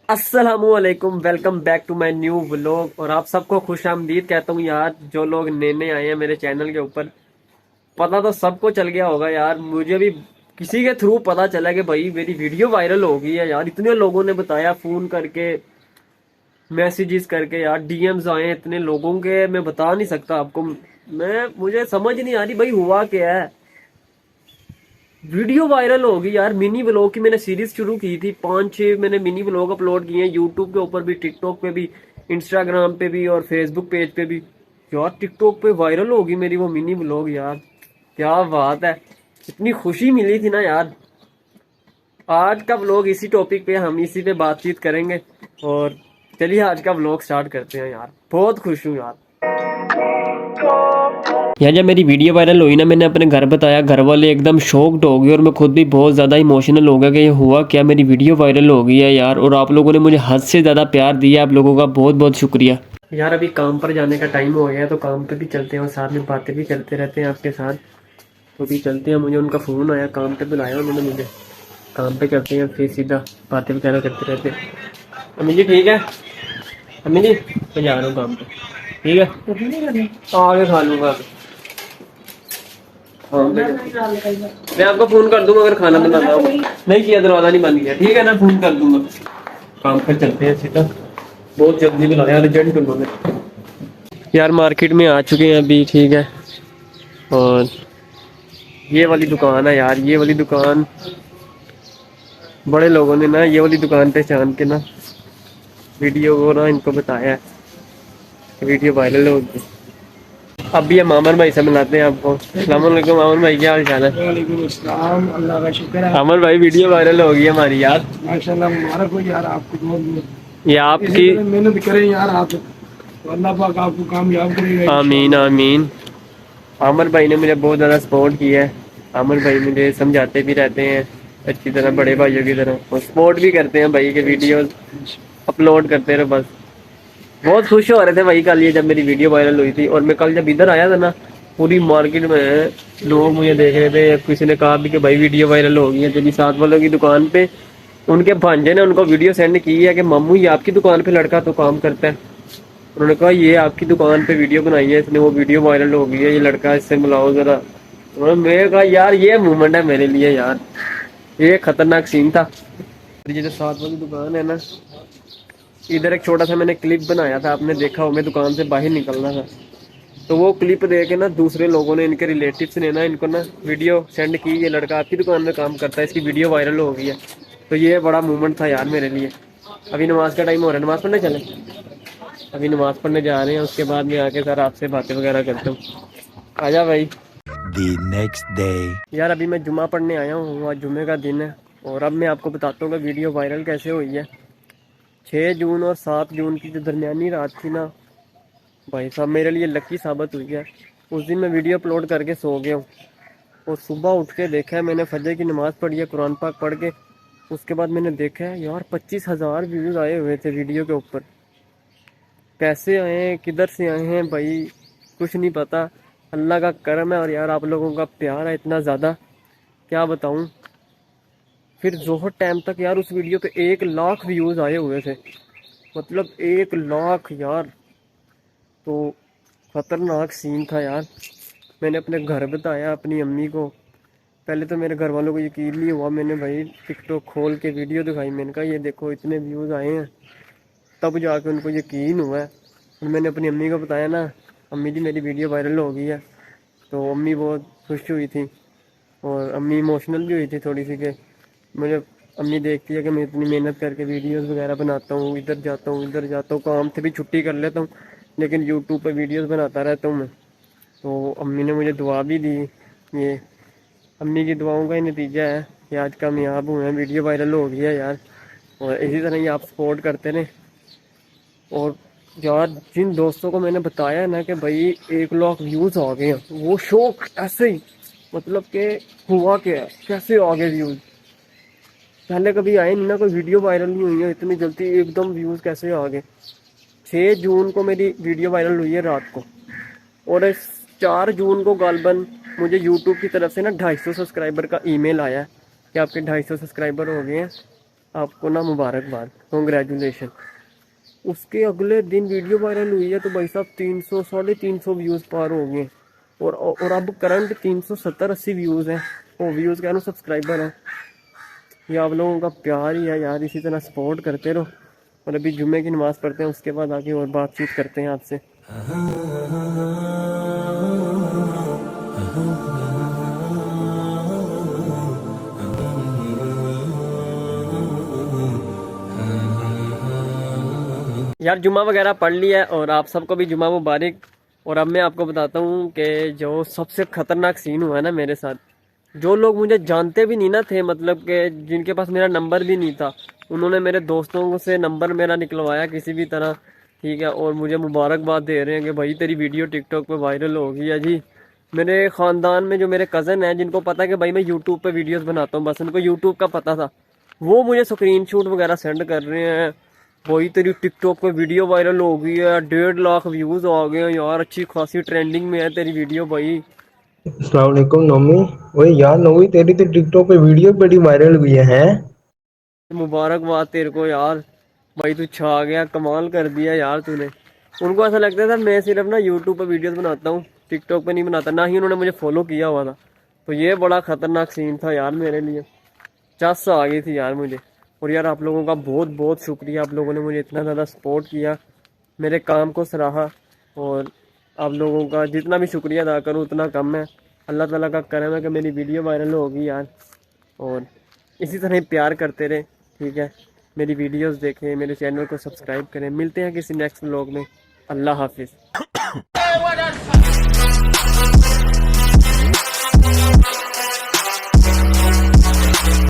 अस्सलामुअलैकुम, welcome back to my new vlog. और आप सबको खुश आमदीद कहता हूँ यार। जो लोग नए नए आए हैं मेरे चैनल के ऊपर, पता तो सबको चल गया होगा यार। मुझे भी किसी के थ्रू पता चला कि भाई मेरी वीडियो वायरल हो गई है यार। इतने लोगों ने बताया, फोन करके, मैसेजेस करके यार, डीएम्स आए इतने लोगों के, मैं बता नहीं सकता आपको। मुझे समझ नहीं आ रही भाई हुआ क्या है। वीडियो वायरल होगी यार। मिनी व्लॉग की मैंने सीरीज शुरू की थी, 5-6 मैंने मिनी व्लॉग अपलोड किए हैं यूट्यूब के ऊपर भी, टिकटॉक पे भी, इंस्टाग्राम पे भी और फेसबुक पेज पे भी। यार टिकटॉक पे वायरल होगी मेरी वो मिनी व्लॉग यार। क्या बात है, इतनी खुशी मिली थी ना यार। आज का व्लॉग इसी टॉपिक पे, हम इसी पे बातचीत करेंगे। और चलिए आज का व्लॉग स्टार्ट करते हैं यार। बहुत खुश हूँ यार। यार जब मेरी वीडियो वायरल हुई ना, मैंने अपने घर बताया, घर वाले एकदम शॉक्ड हो गए और मैं खुद भी बहुत ज़्यादा इमोशनल हो गया कि ये हुआ क्या, मेरी वीडियो वायरल हो गई है यार। और आप लोगों ने मुझे हद से ज़्यादा प्यार दिया, आप लोगों का बहुत बहुत शुक्रिया यार। अभी काम पर जाने का टाइम हो गया है तो काम पे भी चलते हैं और साथ में बातें भी करते रहते हैं आपके साथ। तो भी चलते हैं। मुझे उनका फ़ोन आया, काम पे बुलाया उन्होंने मुझे। काम पे करते हैं फिर सीधा बातें वगैरह करते रहते हैं। अम्मी जी ठीक है? अम्मी जी मैं जा रहा हूँ काम पे। ठीक है, आगे खा लूँगा। हाँ मैं आपको फोन कर दूंगा अगर खाना बनाना हो। नहीं किया, दरवाजा नहीं बंद किया, ठीक है ना? फोन कर दूंगा। काम पर चलते हैं सीधा। बहुत जल्दी बुलाया, अर्जेंट उन्होंने। यार मार्केट में आ चुके हैं अभी, ठीक है। और ये वाली दुकान है यार, ये वाली दुकान बड़े लोगों ने ना ये वाली दुकान पहचान के ना वीडियो को ना इनको बताया है कि वीडियो वायरल होगी। अभी हम अमर भाई से मिलाते हैं आपको। अस्सलाम वालेकुम अमर भाई, क्या हाल चाल है? वालेकुम अस्सलाम, अल्लाह का शुक्र है। अमर भाई वीडियो वायरल हो गई हमारी यार। माशाल्लाह, मुबारक हो यार आपको। बहुत ये इसी आपकी। तरह मेहनत करें यार आप, तो अल्लाह पाक आपको कामयाब करेगा आमीन इंशाल्लाह। आमीन। आमिर भाई ने मुझे बहुत ज़्यादा सपोर्ट किया है। आमिर भाई मुझे समझाते भी रहते हैं अच्छी तरह, बड़े भाइयों की तरह, और सपोर्ट भी करते हैं भाई के वीडियोस अपलोड करते रहे बस। बहुत खुश हो रहे थे भाई कल ये जब मेरी वीडियो वायरल हुई थी। और मैं कल जब इधर आया था ना, पूरी मार्केट में लोग मुझे देख रहे थे। किसी ने कहा भी कि भाई वीडियो वायरल हो गई है। जब साथ वालों की दुकान पे उनके भांजे ने उनको वीडियो सेंड की है कि मम्मू ये आपकी दुकान पे लड़का तो काम करता है। उन्होंने कहा ये आपकी दुकान पे वीडियो बनाई है इसने, वो वीडियो वायरल हो गई है, ये लड़का इससे मिलाओ जरा। उन्होंने मैंने कहा यार ये मूवमेंट है मेरे लिए यार, ये खतरनाक सीन था। ये जो साथ वाली दुकान है ना, इधर एक छोटा सा मैंने क्लिप बनाया था, आपने देखा हो। मैं दुकान से बाहर निकलना था तो वो क्लिप देख के ना दूसरे लोगों ने, इनके रिलेटिव्स ने ना इनको ना वीडियो सेंड की, ये लड़का आपकी दुकान में काम करता है, इसकी वीडियो वायरल हो गई है। तो ये बड़ा मूवमेंट था यार मेरे लिए। अभी नमाज का टाइम हो रहा है, नमाज पढ़ने चले। अभी नमाज पढ़ने जा रहे हैं, उसके बाद में आके सर आपसे बातें वगैरह करता हूँ। आजा भाई। The next day. यार अभी मैं जुमा पढ़ने आया हूँ, आज जुमे का दिन है। और अब मैं आपको बताता हूँ कि वीडियो वायरल कैसे हुई है। 6 जून और 7 जून की जो दरमियानी रात थी ना, भाई साहब मेरे लिए लकी साबित हुई है। उस दिन मैं वीडियो अपलोड करके सो गया हूँ और सुबह उठ के देखा है मैंने, फजर की नमाज़ पढ़ी है, कुरान पाक पढ़ के उसके बाद मैंने देखा है यार 25,000 व्यूज़ आए हुए थे वीडियो के ऊपर। कैसे आए हैं, किधर से आए हैं भाई, कुछ नहीं पता। अल्लाह का करम है और यार आप लोगों का प्यार है इतना ज़्यादा, क्या बताऊँ। फिर जोहर टाइम तक यार उस वीडियो पे 1 लाख व्यूज़ आए हुए थे, मतलब 1 लाख यार। तो ख़तरनाक सीन था यार। मैंने अपने घर बताया अपनी अम्मी को। पहले तो मेरे घर वालों को यकीन नहीं हुआ। मैंने भाई टिकटॉक खोल के वीडियो दिखाई, मैंने कहा ये देखो इतने व्यूज़ आए हैं। तब जाके उनको यकीन हुआ है। और मैंने अपनी अम्मी को बताया ना, अम्मी जी मेरी वीडियो वायरल हो गई है। तो अम्मी बहुत खुश हुई थी और अम्मी इमोशनल भी हुई थी थोड़ी सी कि मुझे, अम्मी देखती है कि मैं इतनी मेहनत करके वीडियोस वगैरह बनाता हूँ, इधर जाता हूँ इधर जाता हूँ, काम से भी छुट्टी कर लेता हूँ लेकिन यूट्यूब पर वीडियोस बनाता रहता हूँ मैं। तो अम्मी ने मुझे दुआ भी दी। ये अम्मी की दुआओं का ही नतीजा है कि आज कामयाब हुए हैं, वीडियो वायरल हो गई है यार। और इसी तरह ही आप सपोर्ट करते रहें। और यार जिन दोस्तों को मैंने बताया ना कि भाई 1 लाख व्यूज़ आ गए हैं, वो शौक ऐसे ही, मतलब कि हुआ क्या है, कैसे आ गए व्यूज़। पहले कभी आए नहीं ना, कोई वीडियो वायरल नहीं हुई है इतनी जल्दी एकदम व्यूज़ कैसे आ गए। 6 जून को मेरी वीडियो वायरल हुई है रात को, और इस 4 जून को गालबन मुझे यूट्यूब की तरफ से ना 250 सब्सक्राइबर का ईमेल आया है कि आपके 250 सब्सक्राइबर हो गए हैं, आपको ना मुबारकबाद, कॉन्ग्रेचुलेशन। उसके अगले दिन वीडियो वायरल हुई है तो भाई साहब 300 350 व्यूज़ पार हो गए। और अब करंट 370-80 व्यूज़ हैं, वो व्यूज़ कह रहा हूँ सब्सक्राइबर हैं। ये आप लोगों का प्यार ही है यार, इसी तरह सपोर्ट करते रहो। और अभी जुम्मे की नमाज़ पढ़ते हैं, उसके बाद आगे और बातचीत करते हैं आपसे। यार जुम्मा वगैरह पढ़ लिया है और आप सबको भी जुम्मा मुबारक। और अब मैं आपको बताता हूँ कि जो सबसे ख़तरनाक सीन हुआ है ना मेरे साथ, जो लोग मुझे जानते भी नहीं ना थे, मतलब कि जिनके पास मेरा नंबर भी नहीं था, उन्होंने मेरे दोस्तों से नंबर मेरा निकलवाया किसी भी तरह, ठीक है, और मुझे मुबारकबाद दे रहे हैं कि भाई तेरी वीडियो टिकटॉक पे वायरल हो गई है जी। मेरे ख़ानदान में जो मेरे कज़न हैं, जिनको पता है कि भाई मैं यूट्यूब पे वीडियोस बनाता हूँ, बस उनको यूट्यूब का पता था, वो मुझे स्क्रीनशॉट वगैरह सेंड कर रहे हैं, भाई तेरी टिकटॉक पे वीडियो वायरल हो गई है, 1.5 लाख व्यूज़ आ गए हैं यार, अच्छी खासी ट्रेंडिंग में है तेरी वीडियो भाई। अस्सलाम वालेकुम नोमी। ओए यार नोमी, तेरी तो टिकटॉक पे वीडियो बड़ी वायरल हुई है। मुबारकबाद तेरे को यार, भाई तू छा गया, कमाल कर दिया यार तूने। उनको ऐसा लगता था मैं सिर्फ ना यूट्यूब पे वीडियोस बनाता हूँ, टिकटॉक पे नहीं बनाता, ना ही उन्होंने मुझे फॉलो किया हुआ था। तो ये बड़ा ख़तरनाक सीन था यार मेरे लिए, चस आ गई थी यार मुझे। और यार आप लोगों का बहुत बहुत शुक्रिया, आप लोगों ने मुझे इतना ज़्यादा सपोर्ट किया, मेरे काम को सराहा। और आप लोगों का जितना भी शुक्रिया अदा करूँ उतना कम है। अल्लाह ताला का करम है कि मेरी वीडियो वायरल होगी यार, और इसी तरह ही प्यार करते रहे, ठीक है। मेरी वीडियोस देखें, मेरे चैनल को सब्सक्राइब करें। मिलते हैं किसी नेक्स्ट व्लॉग में। अल्लाह हाफिज़।